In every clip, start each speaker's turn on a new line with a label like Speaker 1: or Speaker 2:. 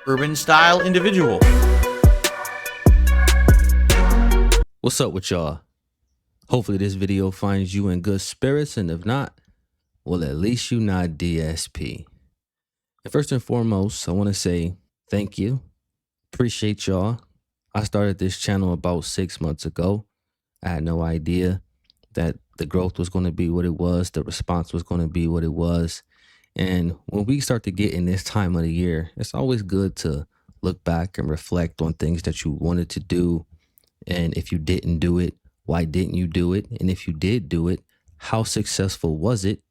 Speaker 1: urban style individual.
Speaker 2: What's up with y'all? Hopefully this video finds you in good spirits, and if not, well, at least you not DSP. And first and foremost, I want to say thank you. Appreciate y'all. I started this channel about 6 months ago. I had no idea that the growth was going to be what it was, the response was going to be what it was. And when we start to get in this time of the year, it's always good to look back and reflect on things that you wanted to do. And if you didn't do it, why didn't you do it? And if you did do it, how successful was it?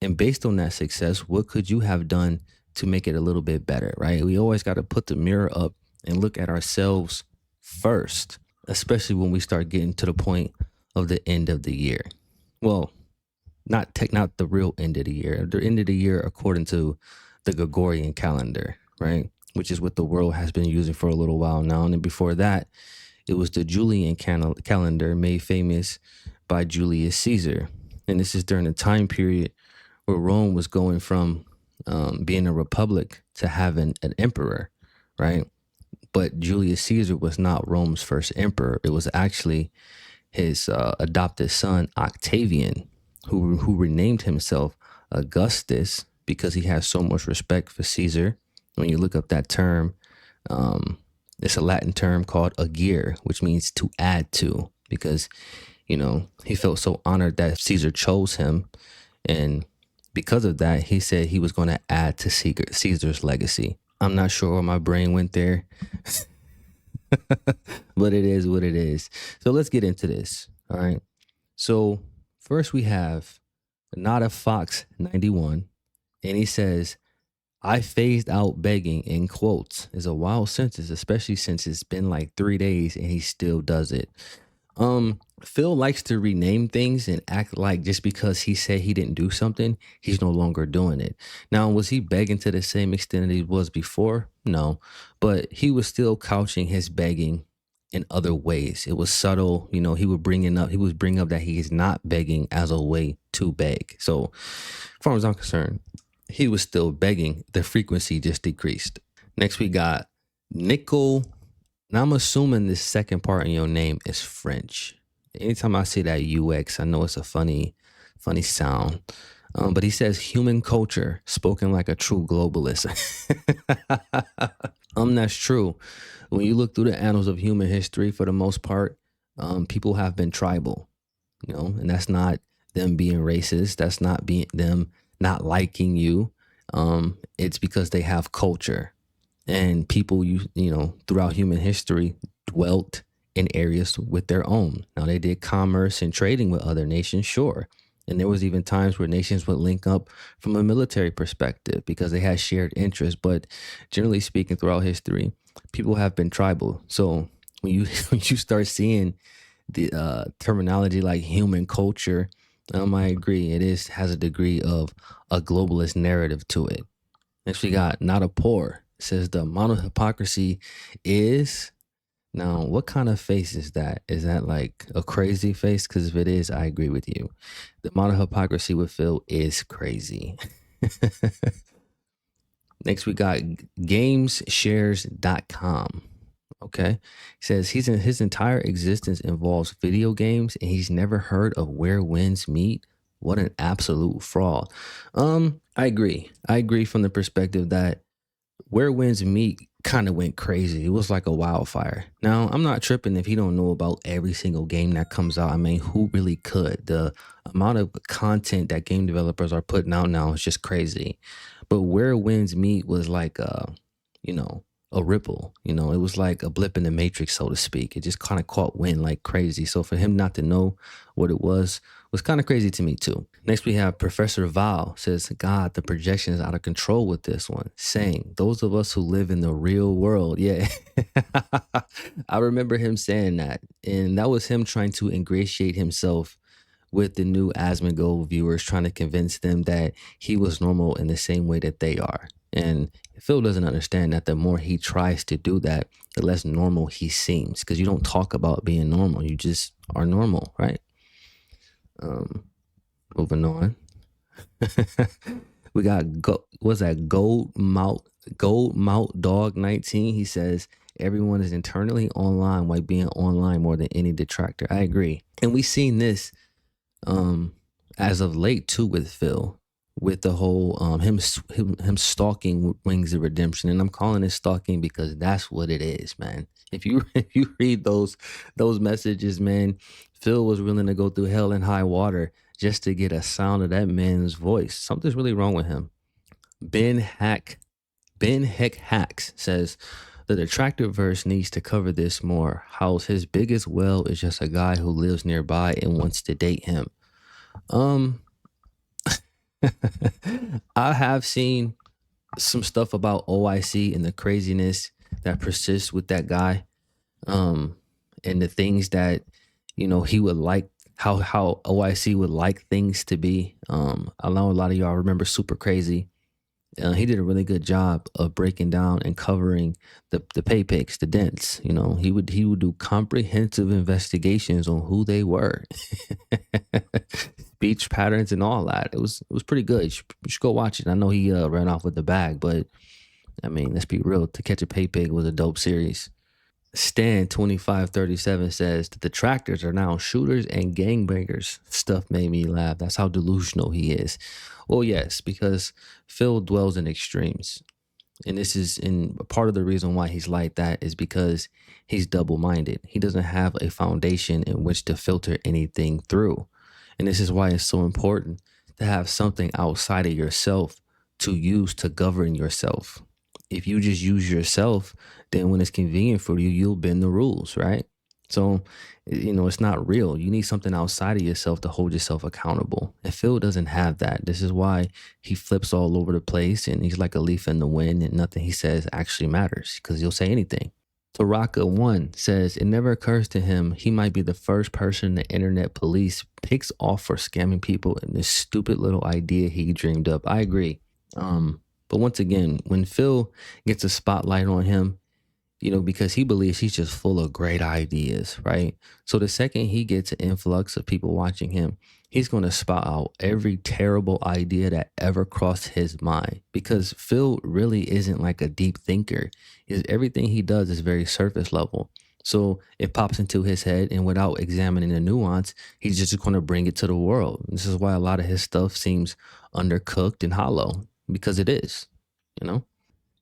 Speaker 2: And based on that success, what could you have done to make it a little bit better, right? We always got to put the mirror up and look at ourselves first, especially when we start getting to the point of the end of the year. Well, not the real end of the year, the end of the year according to the Gregorian calendar, right? Which is what the world has been using for a little while now. And then before that, it was the Julian calendar, made famous by Julius Caesar. And this is during the time period where Rome was going from being a republic to having an emperor, right? But Julius Caesar was not Rome's first emperor. It was actually his adopted son, Octavian, who renamed himself Augustus because he has so much respect for Caesar. When you look up that term, it's a Latin term called agere, which means to add to, because, you know, he felt so honored that Caesar chose him. And because of that, he said he was going to add to Caesar's legacy. I'm not sure where my brain went there, but it is what it is. So let's get into this. All right. So first we have Not a Fox 91, and he says, I phased out begging, in quotes, is a wild sentence, especially since it's been like 3 days and he still does it. Phil likes to rename things and act like just because he said he didn't do something, he's no longer doing it. Now, was he begging to the same extent that he was before? No, but he was still couching his begging in other ways. It was subtle. You know, he was bringing up that he is not begging as a way to beg. So as far as I'm concerned, he was still begging. The frequency just decreased. Next, we got Nickel. Now, I'm assuming this second part in your name is French. Anytime I see that UX, I know it's a funny sound. But he says human culture spoken like a true globalist. That's true. When you look through the annals of human history, for the most part, people have been tribal, you know, and that's not them being racist. That's not them not liking you. It's because they have culture, and people, you know, throughout human history dwelt in areas with their own. Now, they did commerce and trading with other nations, sure. And there was even times where nations would link up from a military perspective because they had shared interests. But generally speaking, throughout history, people have been tribal. So when you start seeing the terminology like human culture, I agree. It has a degree of a globalist narrative to it. Next, we got Not a Poor. It says the amount of hypocrisy is. Now, what kind of face is that? Is that like a crazy face? Because if it is, I agree with you. The amount of hypocrisy with Phil is crazy. Next, we got gamesshares.com. Okay. He says his entire existence involves video games and he's never heard of where winds meet. What an absolute fraud. I agree. I agree from the perspective that where winds meet kind of went crazy. It was like a wildfire. Now, I'm not tripping if he don't know about every single game that comes out. I mean, who really could? The amount of content that game developers are putting out now is just crazy. But where winds meet was like you know, a ripple. You know, it was like a blip in the matrix, so to speak. It just kind of caught wind like crazy. So for him not to know what it was kind of crazy to me too. Next, we have Professor Val says, God, the projection is out of control with this one, saying, those of us who live in the real world. Yeah, I remember him saying that. And that was him trying to ingratiate himself with the new Asmongold viewers, trying to convince them that he was normal in the same way that they are. And Phil doesn't understand that the more he tries to do that, the less normal he seems, because you don't talk about being normal. You just are normal, right? Moving on. We got Gold Mouth Gold Mount Dog 19, he says everyone is internally online while being online more than any detractor. I agree. And we've seen this as of late too with Phil, with the whole him stalking Wings of Redemption. And I'm calling it stalking because that's what it is, man. If you if you read those messages, man, Phil was willing to go through hell and high water just to get a sound of that man's voice. Something's really wrong with him. Ben Hack Ben Heck Hacks says the detractor verse needs to cover this more. How his biggest well is just a guy who lives nearby and wants to date him. Um, I have seen some stuff about OIC and the craziness that persists with that guy. And the things that he would like, how OIC would like things to be. I know a lot of y'all remember Super Crazy. He did a really good job of breaking down and covering the pay picks, the dents. He would do comprehensive investigations on who they were, speech patterns, and all that. It was pretty good. You should go watch it. I know he ran off with the bag, but I mean, let's be real. To Catch a Pay Pig was a dope series. Stan 2537 says the detractors are now shooters and gangbangers. Stuff made me laugh. That's how delusional he is. Well, yes, because Phil dwells in extremes. And this is in part of the reason why he's like that is because he's double-minded. He doesn't have a foundation in which to filter anything through. And this is why it's so important to have something outside of yourself to use to govern yourself. If you just use yourself, then when it's convenient for you, you'll bend the rules, right? So, it's not real. You need something outside of yourself to hold yourself accountable. And Phil doesn't have that. This is why he flips all over the place and he's like a leaf in the wind and nothing he says actually matters because he'll say anything. Taraka1 says it never occurs to him he might be the first person the internet police picks off for scamming people in this stupid little idea he dreamed up. I agree. But once again, when Phil gets a spotlight on him, because he believes he's just full of great ideas, right? So the second he gets an influx of people watching him, he's going to spot out every terrible idea that ever crossed his mind because Phil really isn't like a deep thinker. Everything he does is very surface level. So it pops into his head and without examining the nuance, he's just going to bring it to the world. This is why a lot of his stuff seems undercooked and hollow because it is,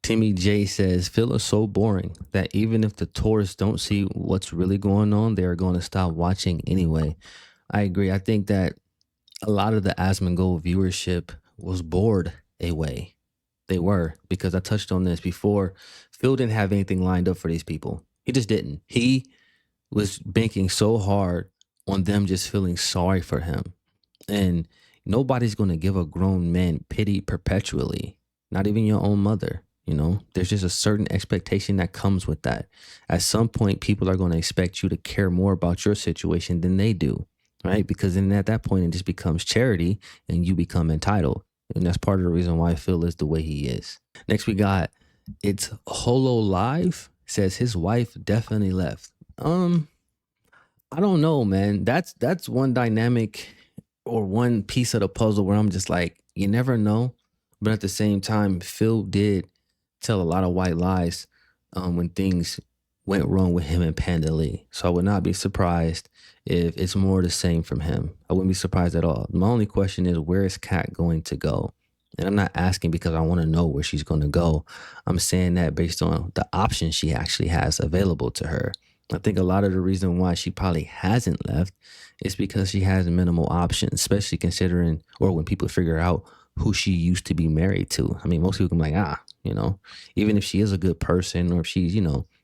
Speaker 2: Timmy J says, Phil is so boring that even if the tourists don't see what's really going on, they're going to stop watching anyway. I agree. I think that a lot of the Asmongold viewership was bored away. They were, because I touched on this before. Phil didn't have anything lined up for these people. He just didn't. He was banking so hard on them just feeling sorry for him. And nobody's going to give a grown man pity perpetually, not even your own mother. There's just a certain expectation that comes with that. At some point, people are going to expect you to care more about your situation than they do, right? Because then at that point, it just becomes charity and you become entitled. And that's part of the reason why Phil is the way he is. Next, we got It's Holo Live says his wife definitely left. I don't know, man. That's one dynamic or one piece of the puzzle where I'm just like, you never know. But at the same time, Phil did tell a lot of white lies when things went wrong with him and Panda Lee. So I would not be surprised if it's more the same from him. I wouldn't be surprised at all. My only question is, where is Kat going to go? And I'm not asking because I want to know where she's going to go. I'm saying that based on the options she actually has available to her. I think a lot of the reason why she probably hasn't left is because she has minimal options, especially considering, or when people figure out who she used to be married to. I mean, most people can be like, even if she is a good person or if she's,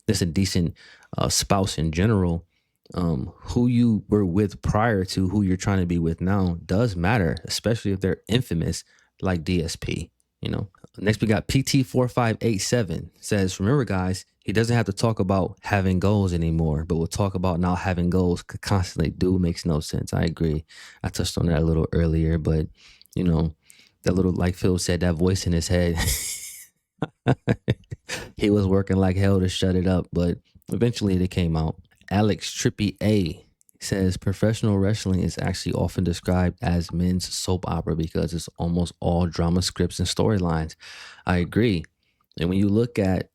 Speaker 2: just a decent spouse in general, who you were with prior to who you're trying to be with now does matter, especially if they're infamous like DSP, Next, we got PT4587 says, remember, guys, he doesn't have to talk about having goals anymore, but we'll talk about not having goals constantly. Dude, makes no sense. I agree. I touched on that a little earlier, but, that little, like Phil said, that voice in his head, he was working like hell to shut it up, but eventually it came out. Alex Trippy A says professional wrestling is actually often described as men's soap opera because it's almost all drama scripts and storylines. I agree. And when you look at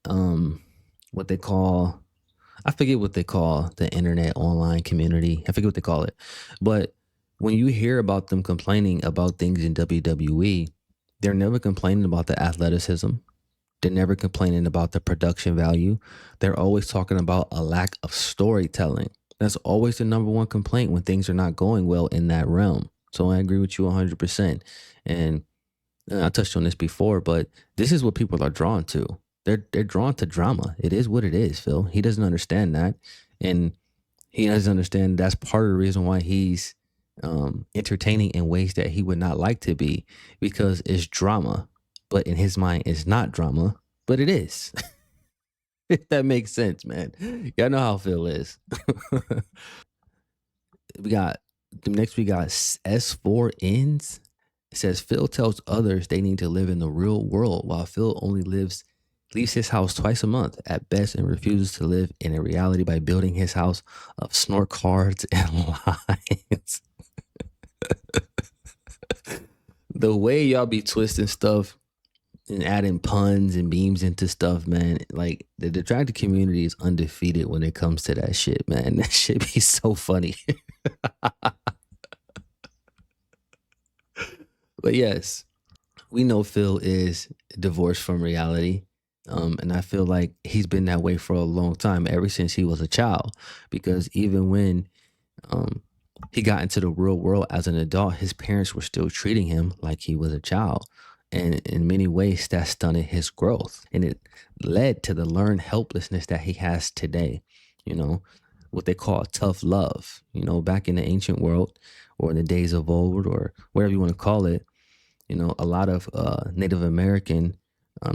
Speaker 2: what they call, I forget what they call the internet online community. I forget what they call it. But when you hear about them complaining about things in WWE, they're never complaining about the athleticism. They're never complaining about the production value. They're always talking about a lack of storytelling. That's always the number one complaint when things are not going well in that realm. So I agree with you 100%. And I touched on this before, but this is what people are drawn to. They're drawn to drama. It is what it is, Phil. He doesn't understand that, and he doesn't understand that's part of the reason why he's entertaining in ways that he would not like to be, because it's drama. But in his mind, it's not drama, but it is. If that makes sense, man. Y'all know how Phil is. we got Next we got S4 ends. It says Phil tells others they need to live in the real world while Phil only leaves his house twice a month at best and refuses to live in a reality by building his house of snort cards and lines. The way y'all be twisting stuff and adding puns and memes into stuff, man, like the detractor community is undefeated when it comes to that shit, man. That shit be so funny. But yes, we know Phil is divorced from reality. And I feel like he's been that way for a long time, ever since he was a child. Because even when um, he got into the real world as an adult, his parents were still treating him like he was a child. And in many ways, that stunted his growth. And it led to the learned helplessness that he has today. You know, what they call tough love. You know, back in the ancient world or in the days of old or whatever you want to call it, you know, a lot of Native American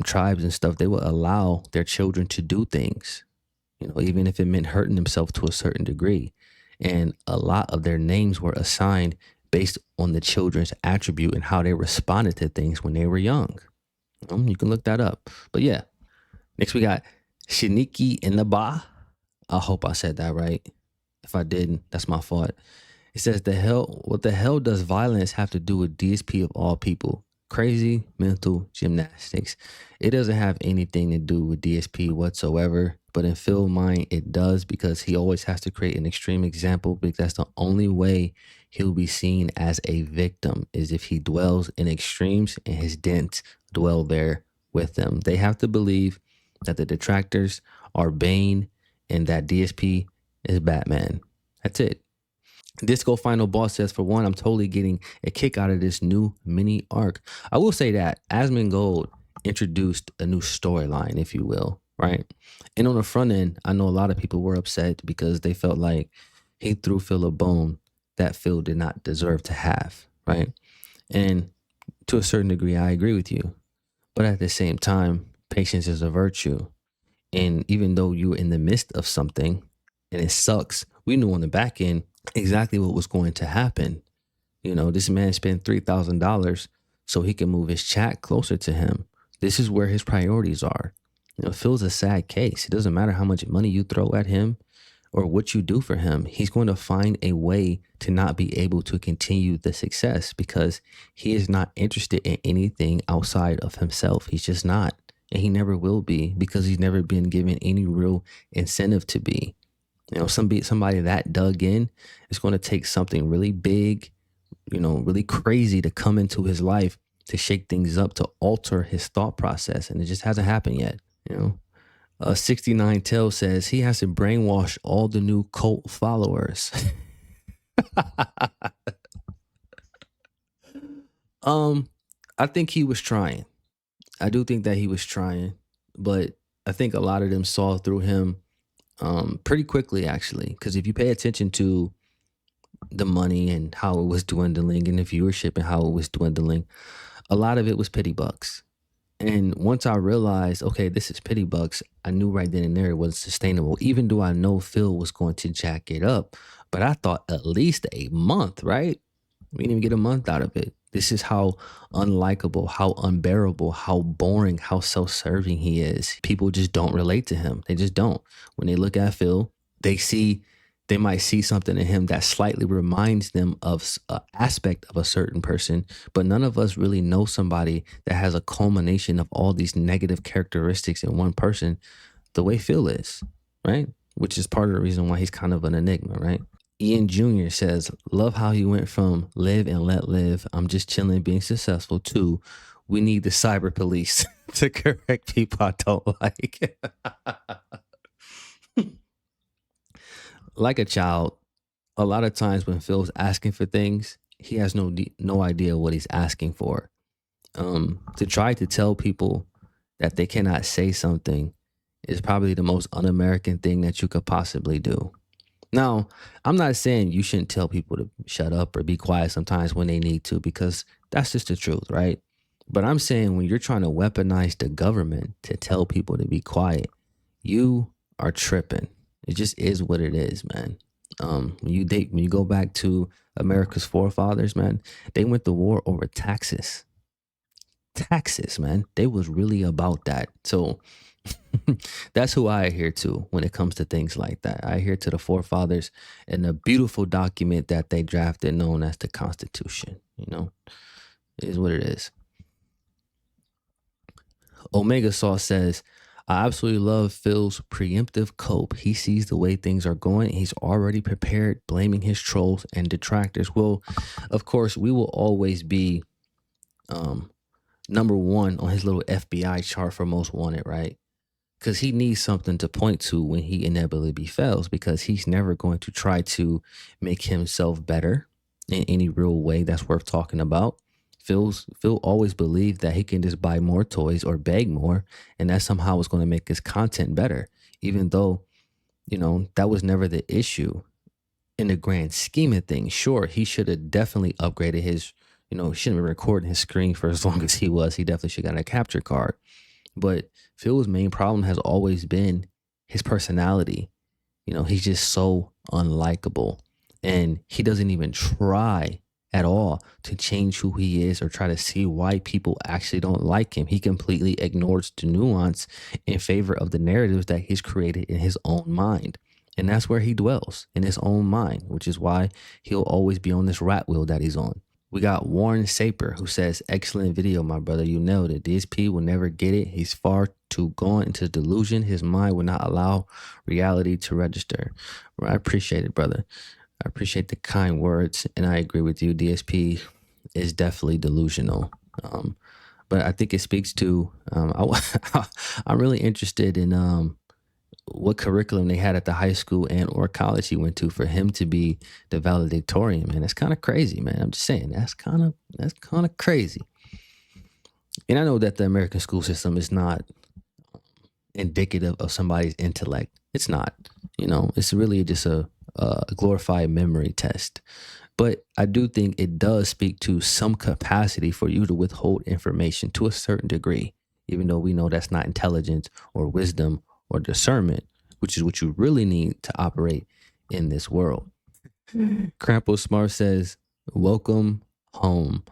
Speaker 2: tribes and stuff, they would allow their children to do things, you know, even if it meant hurting themselves to a certain degree. And a lot of their names were assigned based on the children's attribute and how they responded to things when they were young. You can look that up. But yeah, next we got Shiniki Inaba. I hope I said that right. If I didn't, that's my fault. It says, what the hell does violence have to do with DSP of all people? Crazy mental gymnastics. It doesn't have anything to do with DSP whatsoever, but in Phil's mind, it does, because he always has to create an extreme example, because that's the only way he'll be seen as a victim, is if he dwells in extremes and his dents dwell there with them. They have to believe that the detractors are Bane and that DSP is Batman. That's it. Disco Final Boss says, for one, I'm totally getting a kick out of this new mini arc. I will say that Asmongold introduced a new storyline, if you will, right? And on the front end, I know a lot of people were upset because they felt like he threw Phil a bone that Phil did not deserve to have, right? And to a certain degree, I agree with you. But at the same time, patience is a virtue. And even though you're in the midst of something and it sucks, we knew on the back end exactly what was going to happen. You know, this man spent $3,000 so he can move his chat closer to him. This is where his priorities are. You know, Phil's a sad case. It doesn't matter how much money you throw at him or what you do for him. He's going to find a way to not be able to continue the success because he is not interested in anything outside of himself. He's just not. And he never will be, because he's never been given any real incentive to be. You know, somebody that dug in is going to take something really big, you know, really crazy to come into his life to shake things up, to alter his thought process. And it just hasn't happened yet, you know. 69 Tail says he has to brainwash all the new cult followers. I think he was trying. I do think that he was trying, but I think a lot of them saw through him pretty quickly, actually. Because if you pay attention to the money and how it was dwindling and the viewership and how it was dwindling, a lot of it was pity bucks. And once I realized, okay, this is pity bucks, I knew right then and there it wasn't sustainable, even though I know Phil was going to jack it up. But I thought at least a month, right? We didn't even get a month out of it. This is how unlikable, how unbearable, how boring, how self-serving he is. People just don't relate to him. They just don't. When they look at Phil, they see they might see something in him that slightly reminds them of an aspect of a certain person, but none of us really know somebody that has a culmination of all these negative characteristics in one person the way Phil is, right? Which is part of the reason why he's kind of an enigma, right? Ian Jr. says, love how he went from live and let live, I'm just chilling, being successful, to we need the cyber police to correct people I don't like. Like a child, a lot of times when Phil's asking for things, he has no idea what he's asking for. To try to tell people that they cannot say something is probably the most un-American thing that you could possibly do. Now, I'm not saying you shouldn't tell people to shut up or be quiet sometimes when they need to, because that's just the truth, right? But I'm saying when you're trying to weaponize the government to tell people to be quiet, you are tripping. It just is what it is, man. When you go back to America's forefathers, man, they went to war over taxes. Taxes, man. They was really about that. So that's who I adhere to when it comes to things like that. I adhere to the forefathers and the beautiful document that they drafted known as the Constitution. You know, it is what it is. Omega Sauce says, I absolutely love Phil's preemptive cope. He sees the way things are going. He's already prepared, blaming his trolls and detractors. Well, of course, we will always be number one on his little FBI chart for most wanted, right? Because he needs something to point to when he inevitably fails, because he's never going to try to make himself better in any real way that's worth talking about. Phil always believed that he can just buy more toys or beg more, and that somehow was going to make his content better, even though, you know, that was never the issue in the grand scheme of things. Sure, he should have definitely upgraded his, you know, shouldn't be recording his screen for as long as he was. He definitely should have got a capture card. But Phil's main problem has always been his personality. You know, he's just so unlikable, and he doesn't even try at all to change who he is or try to see why people actually don't like him. He completely ignores the nuance in favor of the narratives that he's created in his own mind. And that's where he dwells, in his own mind, which is why he'll always be on this rat wheel that he's on. We got Warren Saper, who says, excellent video, my brother. You nailed it. DSP will never get it. He's far too gone into delusion. His mind will not allow reality to register. Well, I appreciate it, brother. I appreciate the kind words, and I agree with you. DSP is definitely delusional. But I think it speaks to, I'm really interested in what curriculum they had at the high school and or college he went to for him to be the valedictorian, man. That's kind of crazy, man. I'm just saying, that's kind of crazy. And I know that the American school system is not indicative of somebody's intellect. It's not, you know, it's really just a glorified memory test. But I do think it does speak to some capacity for you to withhold information to a certain degree, even though we know that's not intelligence or wisdom or discernment, which is what you really need to operate in this world. Crampo Smart says, welcome home.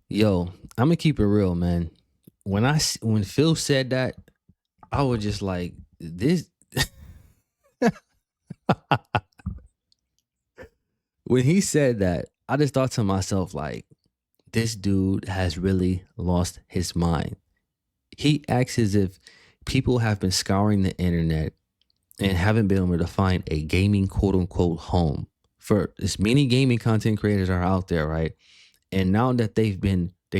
Speaker 2: Yo, I'm gonna keep it real, man. When Phil said that, I was just like, this. When he said that, I just thought to myself, like, this dude has really lost his mind. He acts as if people have been scouring the internet and haven't been able to find a gaming quote unquote home. For as many gaming content creators are out there, right? And now that they've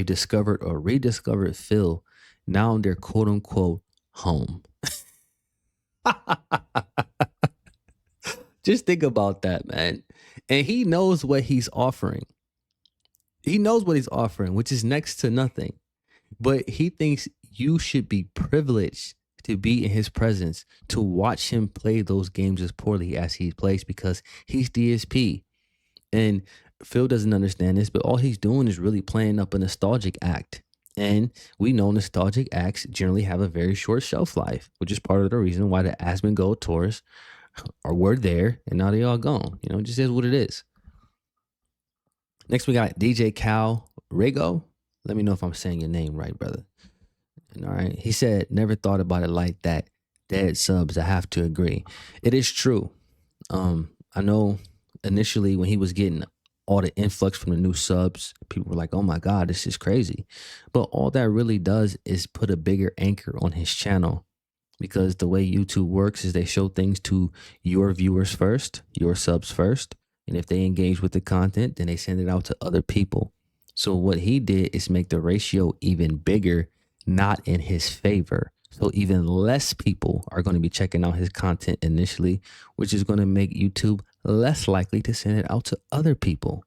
Speaker 2: discovered or rediscovered Phil, now they're quote unquote home. Just think about that, man. And he knows what he's offering. He knows what he's offering, which is next to nothing. But he thinks you should be privileged to be in his presence, to watch him play those games as poorly as he plays, because he's DSP. And Phil doesn't understand this, but all he's doing is really playing up a nostalgic act. And we know nostalgic acts generally have a very short shelf life, which is part of the reason why the Asmongold tours were there and now they all gone. You know, it just is what it is. Next, we got DJ Cal Rego. Let me know if I'm saying your name right, brother. And, all right. He said, never thought about it like that. Dead subs, I have to agree. It is true. I know initially when he was getting all the influx from the new subs, people were like, oh my God, this is crazy. But all that really does is put a bigger anchor on his channel, because the way YouTube works is they show things to your viewers first, your subs first. And if they engage with the content, then they send it out to other people. So what he did is make the ratio even bigger, not in his favor. So even less people are going to be checking out his content initially, which is going to make YouTube less likely to send it out to other people.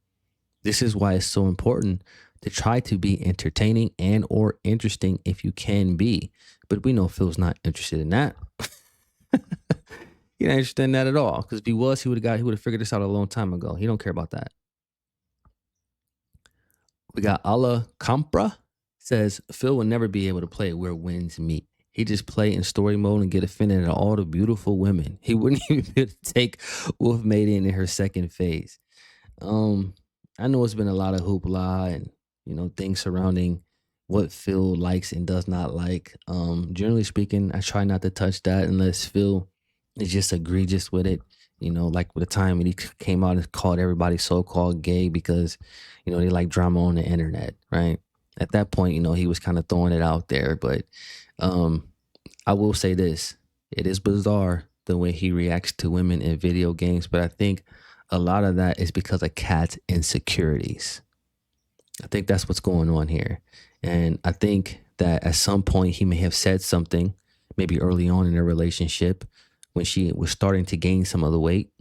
Speaker 2: This is why it's so important to try to be entertaining and or interesting if you can be. But we know Phil's not interested in that. He not interested in that at all. Because if he was, he would have figured this out a long time ago. He don't care about that. We got Ala Compra says Phil will never be able to play where winds meet. He just play in story mode and get offended at all the beautiful women. He wouldn't even be able to take Wolf Maiden in her second phase. I know it's been a lot of hoopla and things surrounding what Phil likes and does not like. Generally speaking, I try not to touch that unless Phil is just egregious with it. Like with the time when he came out and called everybody so-called gay because they like drama on the internet, right? At that point, he was kind of throwing it out there. But I will say this: it is bizarre the way he reacts to women in video games, but I think a lot of that is because of Cat's insecurities. I think that's what's going on here. And I think that at some point he may have said something, maybe early on in their relationship, when she was starting to gain some of the weight,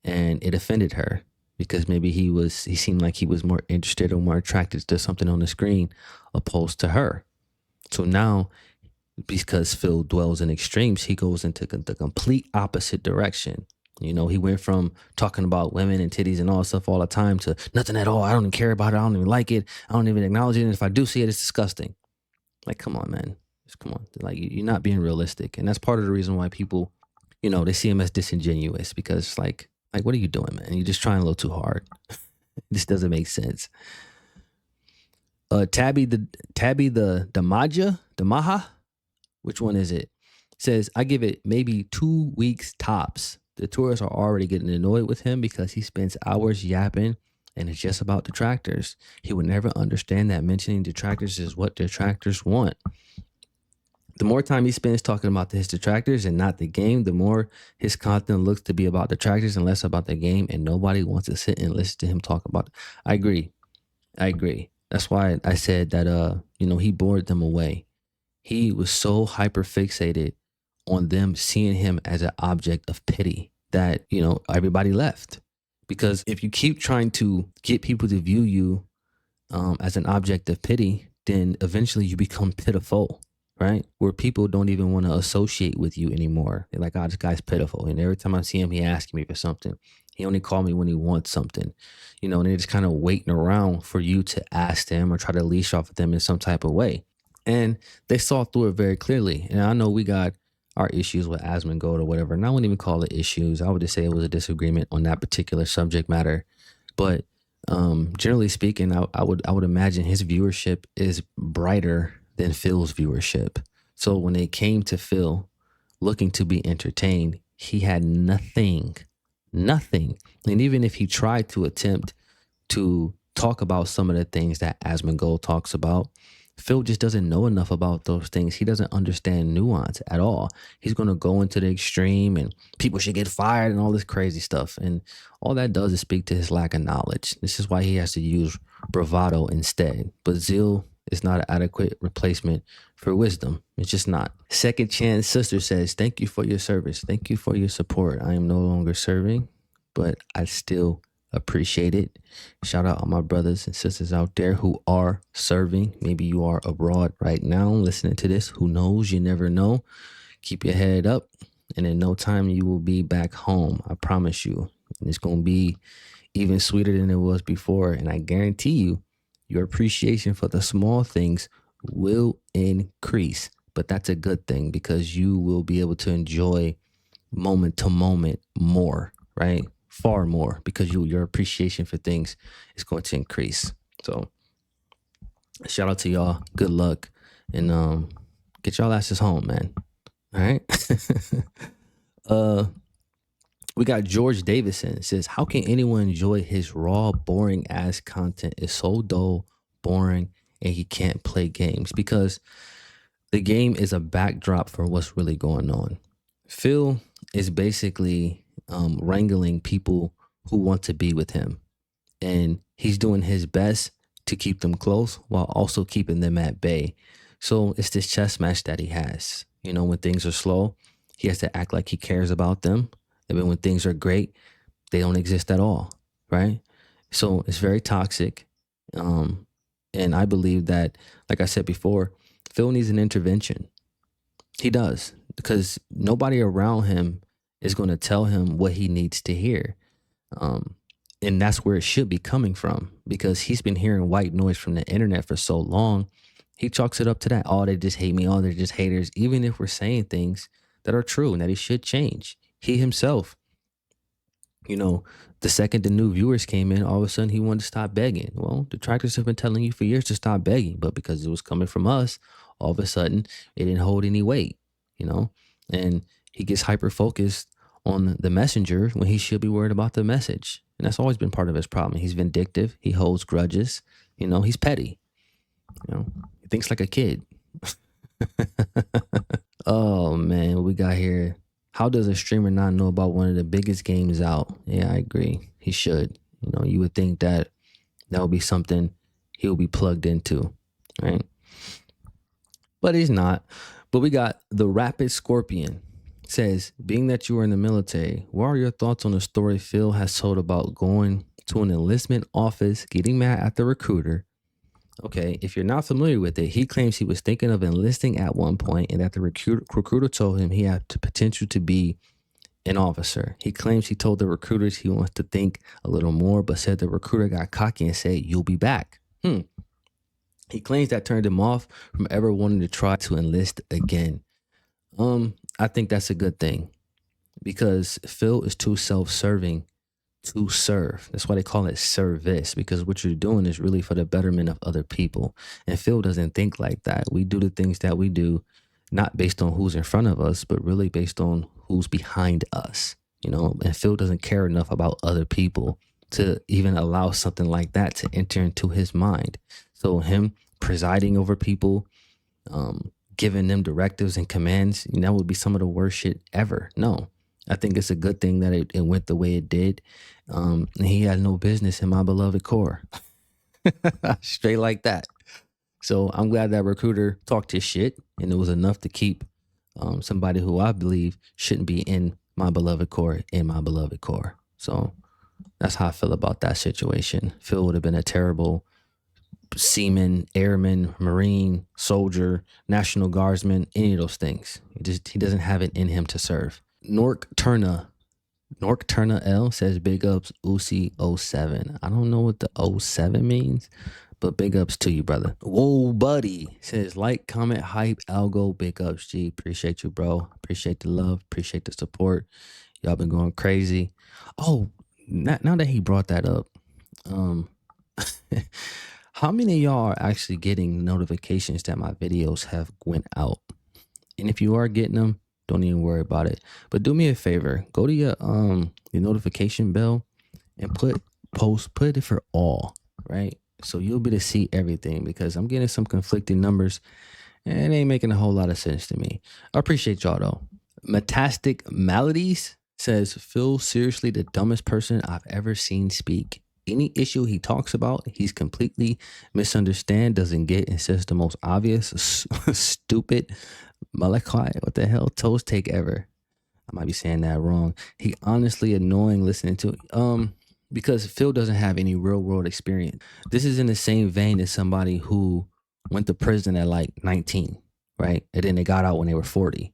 Speaker 2: and it offended her because maybe he seemed like he was more interested or more attracted to something on the screen opposed to her. So now, because Phil dwells in extremes, he goes into the complete opposite direction. He went from talking about women and titties and all that stuff all the time to nothing at all. I don't even care about it. I don't even like it. I don't even acknowledge it. And if I do see it, it's disgusting. Like, come on, man. Just come on. Like, you're not being realistic. And that's part of the reason why people, they see him as disingenuous, because like, what are you doing, man? You're just trying a little too hard. This doesn't make sense. Tabby the Damaha, which one is it? Says, I give it maybe 2 weeks tops. The tourists are already getting annoyed with him because he spends hours yapping and it's just about detractors. He would never understand that mentioning detractors is what detractors want. The more time he spends talking about his detractors and not the game, the more his content looks to be about detractors and less about the game, and nobody wants to sit and listen to him talk about it. I agree. That's why I said that, he bored them away. He was so hyper fixated on them seeing him as an object of pity that, everybody left. Because if you keep trying to get people to view you as an object of pity, then eventually you become pitiful, right? Where people don't even want to associate with you anymore. They're like, oh, this guy's pitiful. And every time I see him, he asks me for something. He only calls me when he wants something, and they're just kind of waiting around for you to ask them or try to leash off of them in some type of way. And they saw through it very clearly. And I know we got our issues with Asmongold or whatever, and I wouldn't even call it issues. I would just say it was a disagreement on that particular subject matter. But generally speaking, I would imagine his viewership is brighter than Phil's viewership. So when it came to Phil looking to be entertained, he had nothing. And even if he tried to attempt to talk about some of the things that Asmongold talks about, Phil just doesn't know enough about those things. He doesn't understand nuance at all. He's going to go into the extreme and people should get fired and all this crazy stuff. And all that does is speak to his lack of knowledge. This is why he has to use bravado instead. But zeal is not an adequate replacement for wisdom. It's just not. Second Chance Sister says, thank you for your service. Thank you for your support. I am no longer serving, but I still appreciate it. Shout out all my brothers and sisters out there who are serving. Maybe you are abroad right now listening to this. Who knows? You never know. Keep your head up, and in no time you will be back home. I promise you. And it's going to be even sweeter than it was before. And I guarantee you, your appreciation for the small things will increase. But that's a good thing, because you will be able to enjoy moment to moment more, right? Far more, because your appreciation for things is going to increase. So shout out to y'all. Good luck, and get y'all asses home, man. All right. We got George Davison says, how can anyone enjoy his raw, boring ass content? It's so dull, boring, and he can't play games because the game is a backdrop for what's really going on. Phil is basically wrangling people who want to be with him, and he's doing his best to keep them close while also keeping them at bay. So it's this chess match that he has. You know, when things are slow, he has to act like he cares about them. And then when things are great, they don't exist at all, right? So it's very toxic. And I believe that, like I said before, Phil needs an intervention. He does, because nobody around him is going to tell him what he needs to hear. And that's where it should be coming from, because he's been hearing white noise from the internet for so long. He chalks it up to that. Oh, they just hate me. Oh, they're just haters. Even if we're saying things that are true and that he should change. He himself, you know, the second the new viewers came in, all of a sudden he wanted to stop begging. Well, detractors have been telling you for years to stop begging, but because it was coming from us, all of a sudden it didn't hold any weight, you know, and he gets hyper focused on the messenger when he should be worried about the message. And that's always been part of his problem. He's vindictive. He holds grudges. You know, he's petty. You know, he thinks like a kid. Oh, man, what we got here? How does a streamer not know about one of the biggest games out? Yeah, I agree. He should. You know, you would think that that would be something he would be plugged into, right? But he's not. But we got the Rapid Scorpion. Says, being that you were in the military, what are your thoughts on the story Phil has told about going to an enlistment office, getting mad at the recruiter? Okay, if you're not familiar with it, he claims he was thinking of enlisting at one point and that the recruiter told him he had the potential to be an officer. He claims he told the recruiters he wants to think a little more, but said the recruiter got cocky and said, you'll be back. He claims that turned him off from ever wanting to try to enlist again. I think that's a good thing, because Phil is too self-serving to serve. That's why they call it service, because what you're doing is really for the betterment of other people. And Phil doesn't think like that. We do the things that we do not based on who's in front of us, but really based on who's behind us, you know. And Phil doesn't care enough about other people to even allow something like that to enter into his mind. So him presiding over people, giving them directives and commands, you know, that would be some of the worst shit ever. No, I think it's a good thing that it went the way it did. And he had no business in my beloved Corps. Straight like that. So I'm glad that recruiter talked his shit, and it was enough to keep somebody who I believe shouldn't be in my beloved Corps in my beloved Corps. So that's how I feel about that situation. Phil would have been a terrible seaman, airman, marine, soldier, National Guardsman, any of those things. He doesn't have it in him to serve. Nork Turner L says, big ups USI 07. I don't know what the 07 means, but big ups to you, brother. Whoa, buddy says, like, comment, hype, algo, big ups, G. Appreciate you, bro. Appreciate the love. Appreciate the support. Y'all been going crazy. Oh, now that he brought that up, how many of y'all are actually getting notifications that my videos have went out? And if you are getting them, don't even worry about it. But do me a favor, go to your notification bell and put it for all, right? So you'll be able to see everything, because I'm getting some conflicting numbers and it ain't making a whole lot of sense to me. I appreciate y'all though. Metastic Maladies says, Phil seriously the dumbest person I've ever seen speak. Any issue he talks about, he's completely misunderstand, doesn't get, and says the most obvious, stupid, lolcow, what the hell, toes take ever. I might be saying that wrong. He honestly annoying listening to, because Phil doesn't have any real world experience. This is in the same vein as somebody who went to prison at like 19, right? And then they got out when they were 40.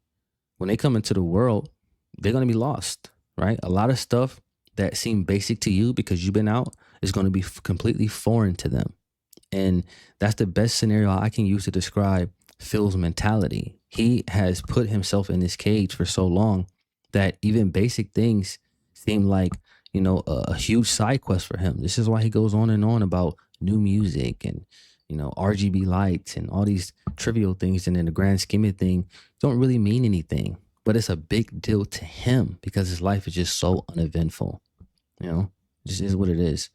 Speaker 2: When they come into the world, they're going to be lost, right? A lot of stuff that seem basic to you because you've been out is going to be completely foreign to them. And that's the best scenario I can use to describe Phil's mentality. He has put himself in this cage for so long that even basic things seem like, you know, a huge side quest for him. This is why he goes on and on about new music and, you know, RGB lights and all these trivial things. And in the grand scheme of things, don't really mean anything, but it's a big deal to him because his life is just so uneventful. You know, it just is what it is.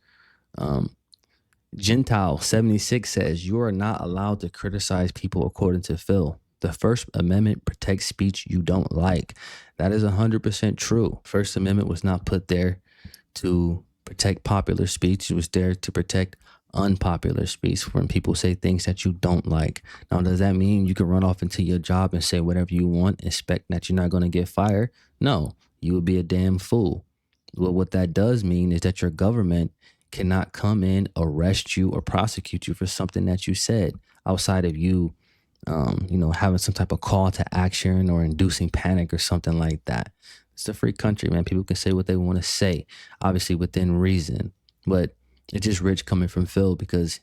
Speaker 2: Gentile 76 says, you are not allowed to criticize people according to Phil. The First Amendment protects speech you don't like. That is 100% true. First Amendment was not put there to protect popular speech. It was there to protect unpopular speech when people say things that you don't like. Now, does that mean you can run off into your job and say whatever you want, expect that you're not going to get fired? No, you would be a damn fool. Well, what that does mean is that your government cannot come in, arrest you, or prosecute you for something that you said outside of you, having some type of call to action or inducing panic or something like that. It's a free country, man. People can say what they want to say, obviously within reason. But it's just rich coming from Phil because,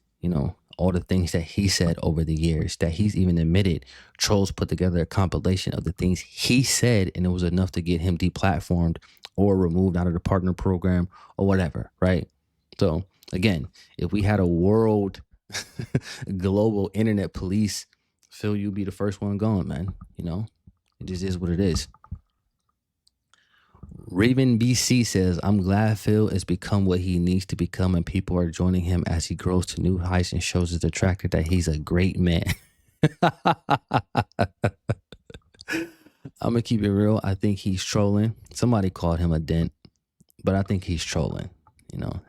Speaker 2: all the things that he said over the years that he's even admitted, trolls put together a compilation of the things he said, and it was enough to get him deplatformed or removed out of the partner program or whatever, right? So again, if we had a world global internet police, Phil, you'd be the first one gone, man. It just is what it is. Raven BC says, I'm glad Phil has become what he needs to become, and people are joining him as he grows to new heights and shows his detractor that he's a great man. I'm going to keep it real. I think he's trolling. Somebody called him a dent, but I think he's trolling.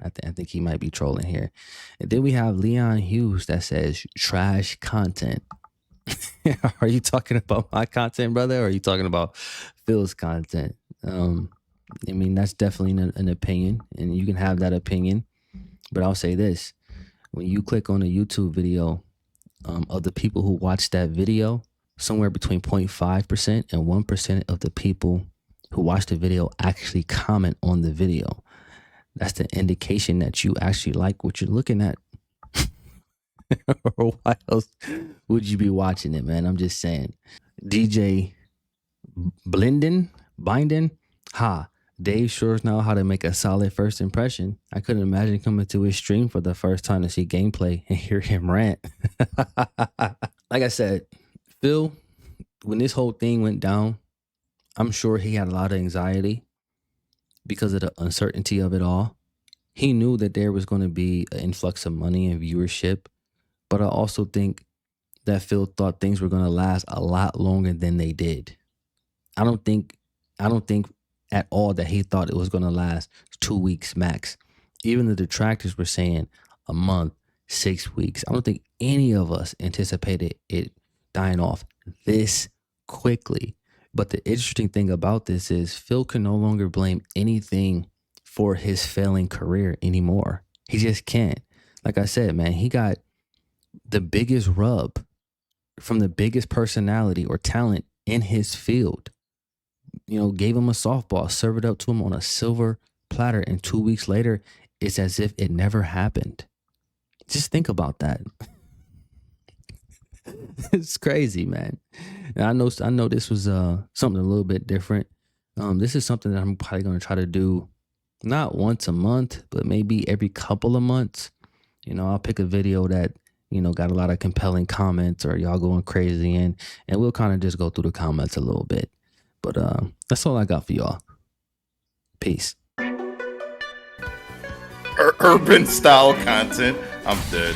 Speaker 2: I think he might be trolling here. And then we have Leon Hughes that says, trash content. Are you talking about my content, brother? Or are you talking about Phil's content? That's definitely an opinion, and you can have that opinion. But I'll say this. When you click on a YouTube video of the people who watch that video, somewhere between 0.5% and 1% of the people who watch the video actually comment on the video. That's the indication that you actually like what you're looking at. Or why else would you be watching it, man? I'm just saying. DJ Binding, Dave sure knows how to make a solid first impression. I couldn't imagine coming to his stream for the first time to see gameplay and hear him rant. Like I said, Phil, when this whole thing went down, I'm sure he had a lot of anxiety because of the uncertainty of it all. He knew that there was going to be an influx of money and viewership, but I also think that Phil thought things were going to last a lot longer than they did. I don't think at all that he thought it was going to last 2 weeks max. Even the detractors were saying a month, 6 weeks. I don't think any of us anticipated it dying off this quickly. But the interesting thing about this is Phil can no longer blame anything for his failing career anymore. He just can't. Like I said, man, he got the biggest rub from the biggest personality or talent in his field. Gave him a softball, served it up to him on a silver platter, and 2 weeks later, it's as if it never happened. Just think about that. It's crazy, man. And I know this was something a little bit different. This is something that I'm probably going to try to do not once a month, but maybe every couple of months. I'll pick a video that, got a lot of compelling comments or y'all going crazy and we'll kind of just go through the comments a little bit. But that's all I got for y'all. Peace.
Speaker 1: Urban style content. I'm dead.